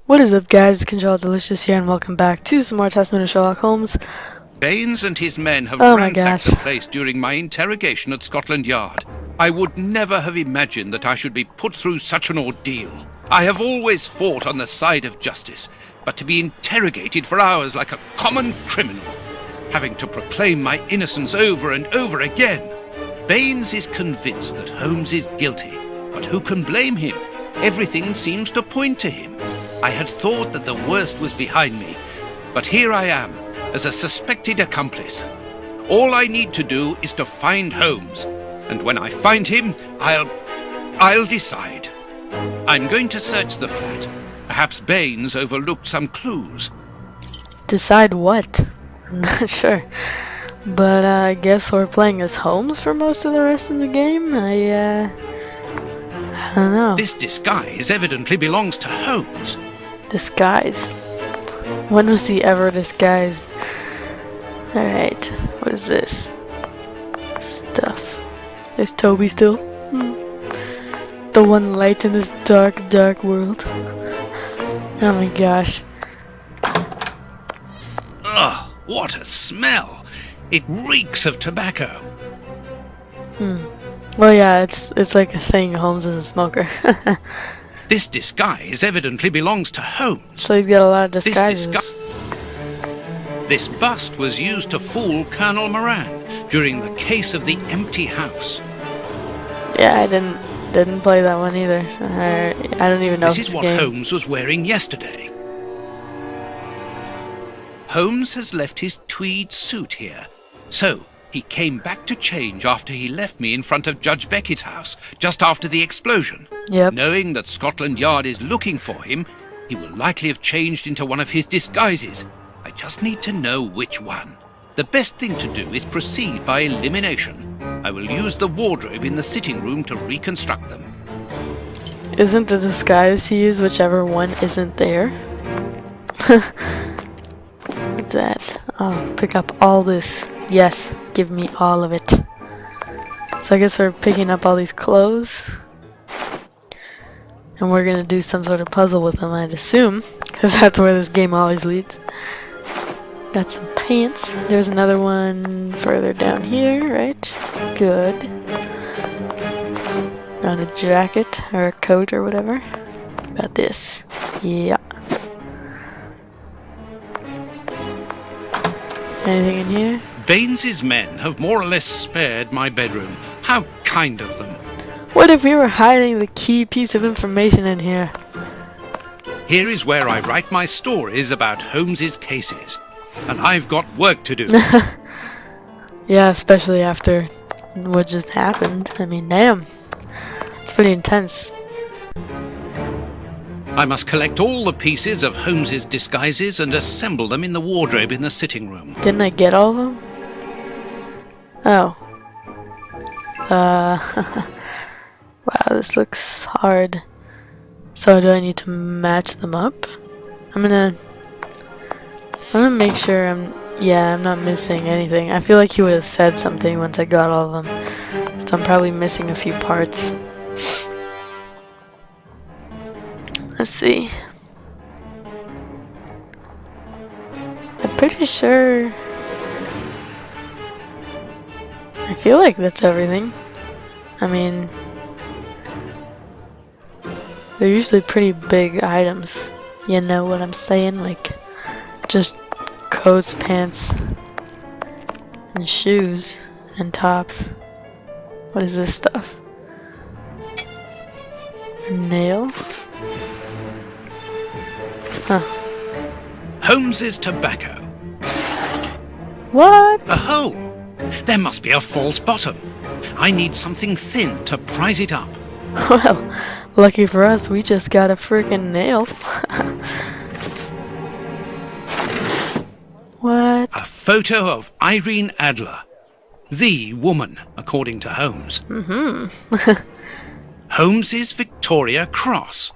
What is up, guys? Control Delicious here, and welcome back to some more Testament of Sherlock Holmes. Baines and his men have Oh my ransacked gosh. the place during my interrogation at Scotland Yard. I would never have imagined that I should be put through such an ordeal. I have always fought on the side of justice, but to be interrogated for hours like a common criminal, having to proclaim my innocence over and over again. Baines is convinced that Holmes is guilty, but who can blame him? Everything seems to point to him. I had thought that the worst was behind me, but here I am, as a suspected accomplice. All I need to do is to find Holmes, and when I find him, I'll decide. I'm going to search the flat. Perhaps Baines overlooked some clues. Decide what? I'm not sure. But I guess we're playing as Holmes for most of the rest of the game. I don't know. This disguise evidently belongs to Holmes. Disguise. When was he ever disguised? Alright, what is this? Stuff. There's Toby still. The one light in this dark, dark world. Oh my gosh. Ugh, what a smell! It reeks of tobacco. Well, yeah, it's like a thing. Holmes is a smoker. This disguise evidently belongs to Holmes. So he's got a lot of disguises. This bust was used to fool Colonel Moran during the case of the empty house. Yeah, I didn't play that one either. I don't even know. This is what Holmes was wearing yesterday. Holmes has left his tweed suit here. So, he came back to change after he left me in front of Judge Beckett's house, just after the explosion. Yep. Knowing that Scotland Yard is looking for him, he will likely have changed into one of his disguises. I just need to know which one. The best thing to do is proceed by elimination. I will use the wardrobe in the sitting room to reconstruct them. Isn't the disguise he used whichever one isn't there? What's that? Oh, pick up all this. Yes, give me all of it. So I guess we're picking up all these clothes. And we're gonna do some sort of puzzle with them, I'd assume. Because that's where this game always leads. Got some pants. There's another one further down here, right? Good. Got a jacket or a coat or whatever. Got this. Yeah. Anything in here? Baines's men have more or less spared my bedroom. How kind of them. What if we were hiding the key piece of information in here? Here is where I write my stories about Holmes's cases. And I've got work to do. Yeah, especially after what just happened. I mean, damn. It's pretty intense. I must collect all the pieces of Holmes's disguises and assemble them in the wardrobe in the sitting room. Didn't I get all of them? Oh. Wow, this looks hard. So do I need to match them up? I'm gonna make sure I'm not missing anything. I feel like he would have said something once I got all of them. So I'm probably missing a few parts. Let's see. I'm pretty sure. I feel like that's everything. I mean, they're usually pretty big items. You know what I'm saying? Like, just coats, pants, and shoes, and tops. What is this stuff? A nail? Huh. Holmes's tobacco. What? A hole. There must be a false bottom. I need something thin to prise it up. Well, lucky for us, we just got a freaking nail. What? A photo of Irene Adler. The woman, according to Holmes. Holmes's Victoria Cross.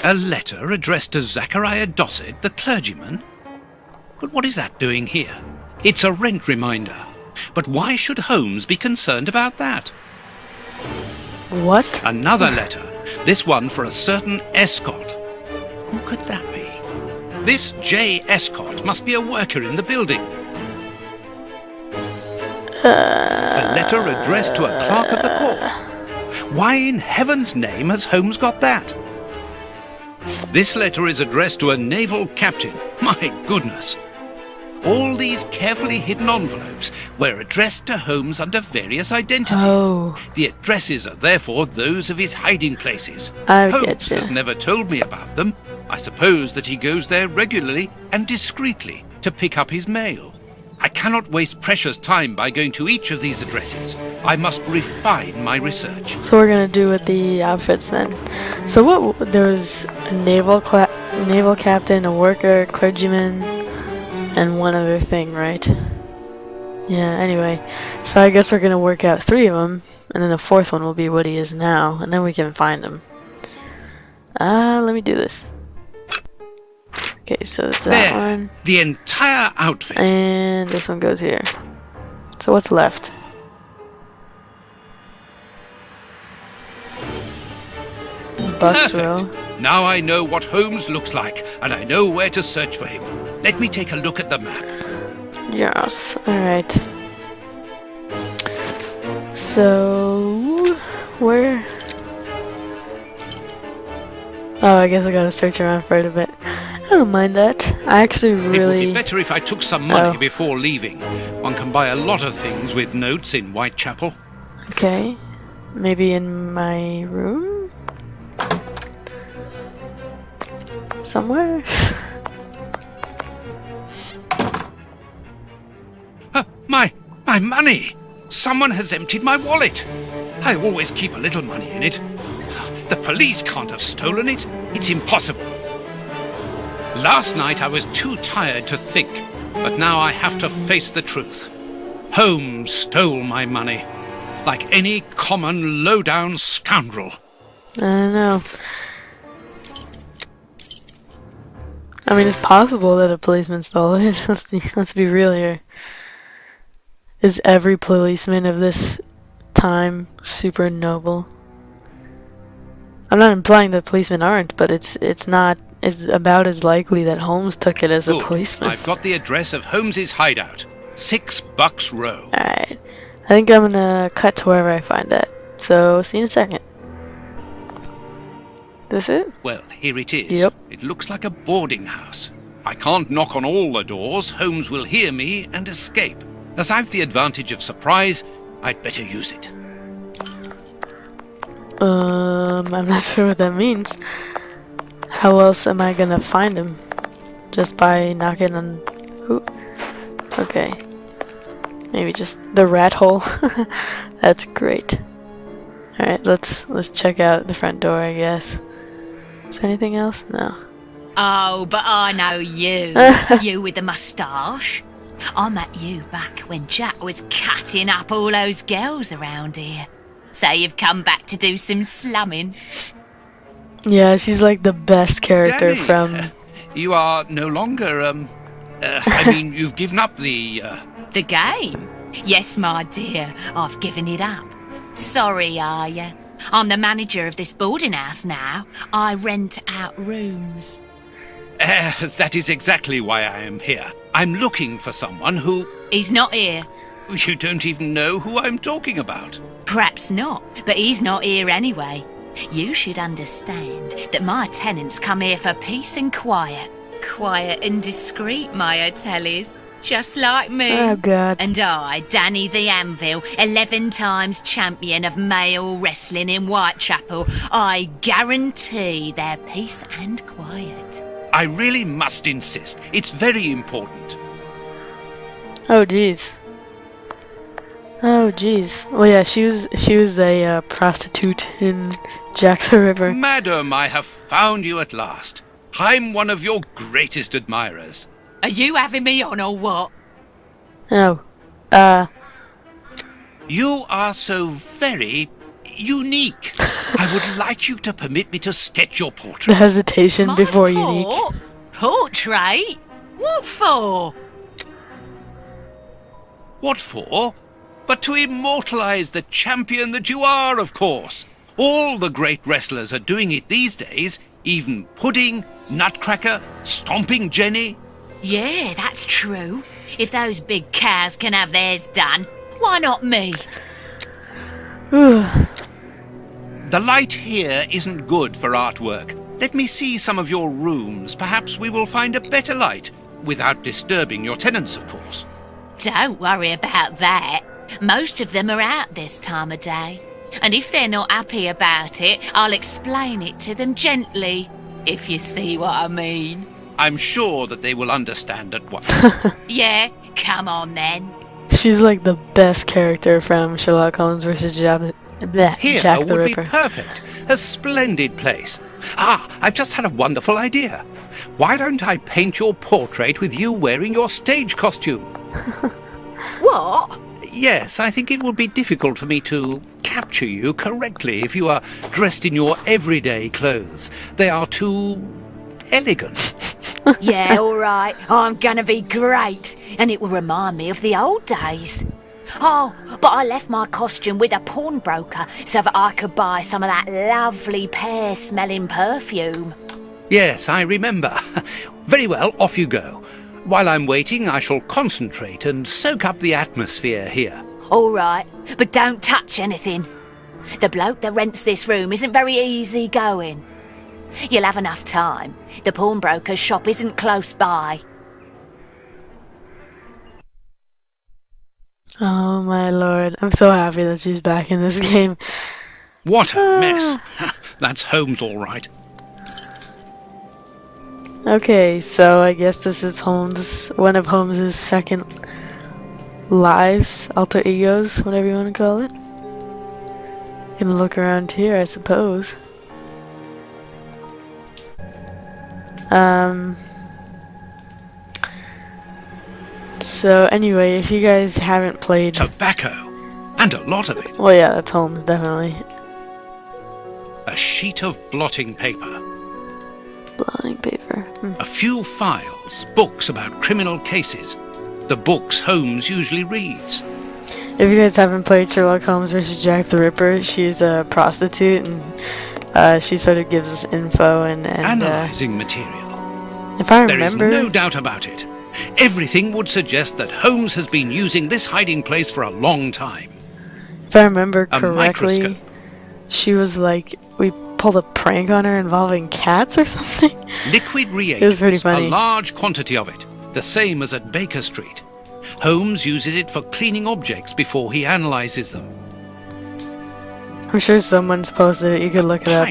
A letter addressed to Zachariah Dossett, the clergyman? But what is that doing here? It's a rent reminder. But why should Holmes be concerned about that? What? Another letter, this one for a certain Escott. Who could that be? This J. Escott must be a worker in the building. A letter addressed to a clerk of the court. Why in heaven's name has Holmes got that? This letter is addressed to a naval captain. My goodness. All these carefully hidden envelopes were addressed to Holmes under various identities. Oh. The addresses are therefore those of his hiding places. I Holmes getcha. has never told me about them. I suppose that he goes there regularly and discreetly to pick up his mail. I cannot waste precious time by going to each of these addresses. I must refine my research. So we're gonna do with the outfits then. So what? There was a naval captain, a worker, clergyman, and one other thing, right? Yeah. Anyway, so I guess we're gonna work out 3 of them, and then the 4th one will be what he is now, and then we can find him. Let me do this. Okay, so that's that There, one, the entire outfit. and this one goes here. So what's left? Bucksville. Perfect. Now I know what Holmes looks like, and I know where to search for him. Let me take a look at the map. Yes. Alright. So where? Oh, I guess I gotta search around for it a bit. I don't mind that. I actually It would be really. better if I took some money Oh. before leaving. One can buy a lot of things with notes in Whitechapel. Okay. Maybe in my room? Somewhere? My money! Someone has emptied my wallet. I always keep a little money in it. The police can't have stolen it. It's impossible. Last night I was too tired to think, but now I have to face the truth. Holmes stole my money, like any common low-down scoundrel. I don't know. I mean, it's possible that a policeman stole it. Let's be real here. Is every policeman of this time super noble? I'm not implying that policemen aren't, but it's about as likely that Holmes took it as a Good. policeman. I've got the address of Holmes's hideout. 6 Bucks Row. Alright. I think I'm gonna cut to wherever I find that. So, see you in a second. This it? Well, here it is. Yep. It looks like a boarding house. I can't knock on all the doors. Holmes will hear me and escape. As I've the advantage of surprise, I'd better use it. I'm not sure what that means. How else am I gonna find him? Just by knocking on... Who? Okay. Maybe just the rat hole. That's great. Alright, let's check out the front door, I guess. Is there anything else? No. Oh, but I know you. You with the moustache. I met you back when Jack was cutting up all those girls around here. So you've come back to do some slumming. Yeah, she's like the best character Danny, from... You are no longer, I mean, you've given up the, The game? Yes, my dear, I've given it up. Sorry, are you? I'm the manager of this boarding house now. I rent out rooms. That is exactly why I am here. I'm looking for someone who... He's not here. You don't even know who I'm talking about. Perhaps not, but he's not here anyway. You should understand that my tenants come here for peace and quiet. Quiet and discreet, my hotellies. Just like me. Oh, God. And I, Danny the Anvil, 11 times champion of male wrestling in Whitechapel, I guarantee their peace and quiet. I really must insist. It's very important. Oh, jeez. Oh, jeez. Well, yeah, she was a prostitute in Jack the Ripper. Madam, I have found you at last. I'm one of your greatest admirers. Are you having me on or what? Oh. You are so very unique. I would like you to permit me to sketch your The portrait. hesitation My before unique. Portrait? What for? What for? But to immortalize the champion that you are, of course. All the great wrestlers are doing it these days. Even Pudding, Nutcracker, Stomping Jenny. Yeah, that's true. If those big cows can have theirs done, why not me? Whew. The light here isn't good for artwork. Let me see some of your rooms. Perhaps we will find a better light, without disturbing your tenants, of course. Don't worry about that. Most of them are out this time of day. And if they're not happy about it, I'll explain it to them gently, if you see what I mean. I'm sure that they will understand at once. Yeah, come on then. She's like the best character from Sherlock Holmes versus Jack Here the would be Ripper. perfect. A splendid place. Ah, I've just had a wonderful idea. Why don't I paint your portrait with you wearing your stage costume? What? Yes, I think it would be difficult for me to capture you correctly if you are dressed in your everyday clothes. They are too elegant. Yeah, all right. I'm gonna be great. And it will remind me of the old days. Oh, but I left my costume with a pawnbroker so that I could buy some of that lovely pear-smelling perfume. Yes, I remember. Very well, off you go. While I'm waiting, I shall concentrate and soak up the atmosphere here. All right, but don't touch anything. The bloke that rents this room isn't very easy going. You'll have enough time. The pawnbroker's shop isn't close by. Oh my lord, I'm so happy that she's back in this game. What a mess. That's Holmes all right. Okay, so I guess this is one of Holmes's second lives, alter egos, whatever you want to call it. Gonna look around here, I suppose. So anyway, if you guys haven't played... Tobacco. And a lot of it. Well, yeah, that's Holmes, definitely. A sheet of blotting paper. Blotting paper. A few files, books about criminal cases. The books Holmes usually reads. If you guys haven't played Sherlock Holmes versus Jack the Ripper, she's a prostitute, and she sort of gives us info and Analyzing material. if I remember... There is no doubt about it. Everything would suggest that Holmes has been using this hiding place for a long time. If I remember A correctly, microscope. she was like, we pulled a prank on her involving cats or something. Liquid reagents. It was pretty funny. A large quantity of it. The same as at Baker Street. Holmes uses it for cleaning objects before he analyzes them. I'm sure someone's posted it, you could look it up.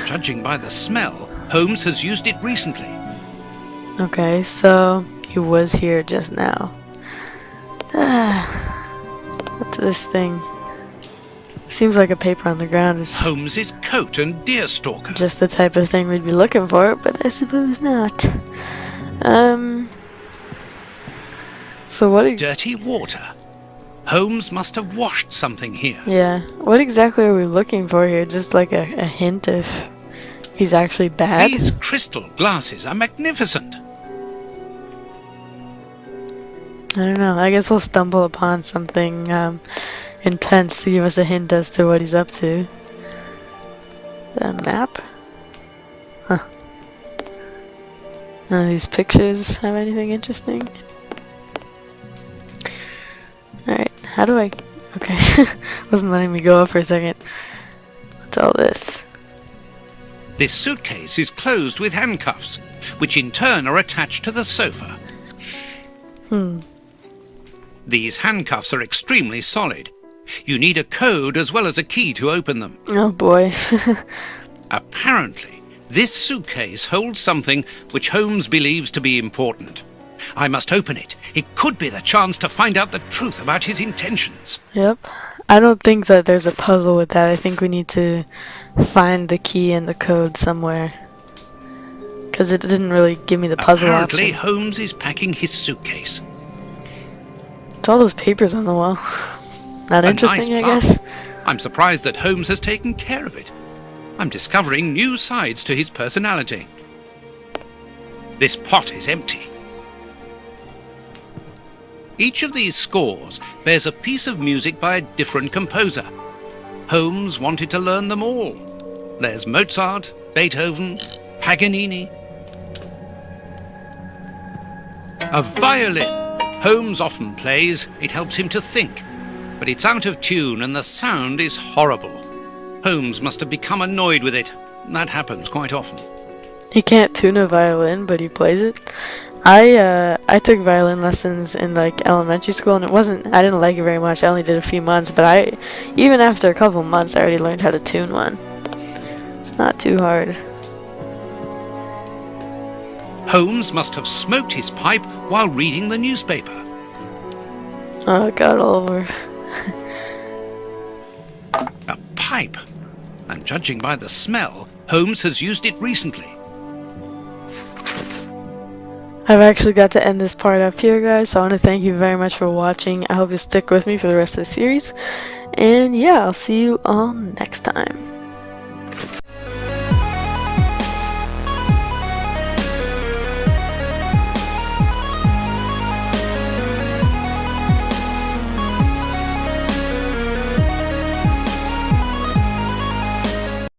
Judging by the smell, Holmes has used it recently. Okay, so he was here just now. What's this thing? Seems like a paper on the ground is Holmes's coat and deerstalker. just the type of thing we'd be looking for, but I suppose not. So what? Dirty water. Holmes must have washed something here. Yeah. What exactly are we looking for here? Just like a hint if he's actually bad? These crystal glasses are magnificent. I don't know. I guess we'll stumble upon something intense to give us a hint as to what he's up to. The map? Huh. None of these pictures have anything interesting. Alright, how do I... Okay, wasn't letting me go up for a second. What's all this? This suitcase is closed with handcuffs, which in turn are attached to the sofa. These handcuffs are extremely solid. You need a code as well as a key to open them. Oh boy. Apparently, this suitcase holds something which Holmes believes to be important. I must open it. It could be the chance to find out the truth about his intentions. Yep. I don't think that there's a puzzle with that. I think we need to find the key and the code somewhere. Because it didn't really give me the puzzle Apparently, option. Holmes is packing his suitcase. It's all those papers on the wall. Not A interesting, nice I guess. plot. I'm surprised that Holmes has taken care of it. I'm discovering new sides to his personality. This pot is empty. Each of these scores bears a piece of music by a different composer. Holmes wanted to learn them all. There's Mozart, Beethoven, Paganini. A violin. Holmes often plays. It helps him to think. But it's out of tune and the sound is horrible. Holmes must have become annoyed with it. That happens quite often. He can't tune a violin, but he plays it. I took violin lessons in like elementary school, and I didn't like it very much. I only did a few months, but even after a couple months, I already learned how to tune one. It's not too hard. Holmes must have smoked his pipe while reading the newspaper. Oh, it got all over. A pipe. And judging by the smell, Holmes has used it recently. I've actually got to end this part up here, guys, so I want to thank you very much for watching. I hope you stick with me for the rest of the series. And yeah, I'll see you all next time.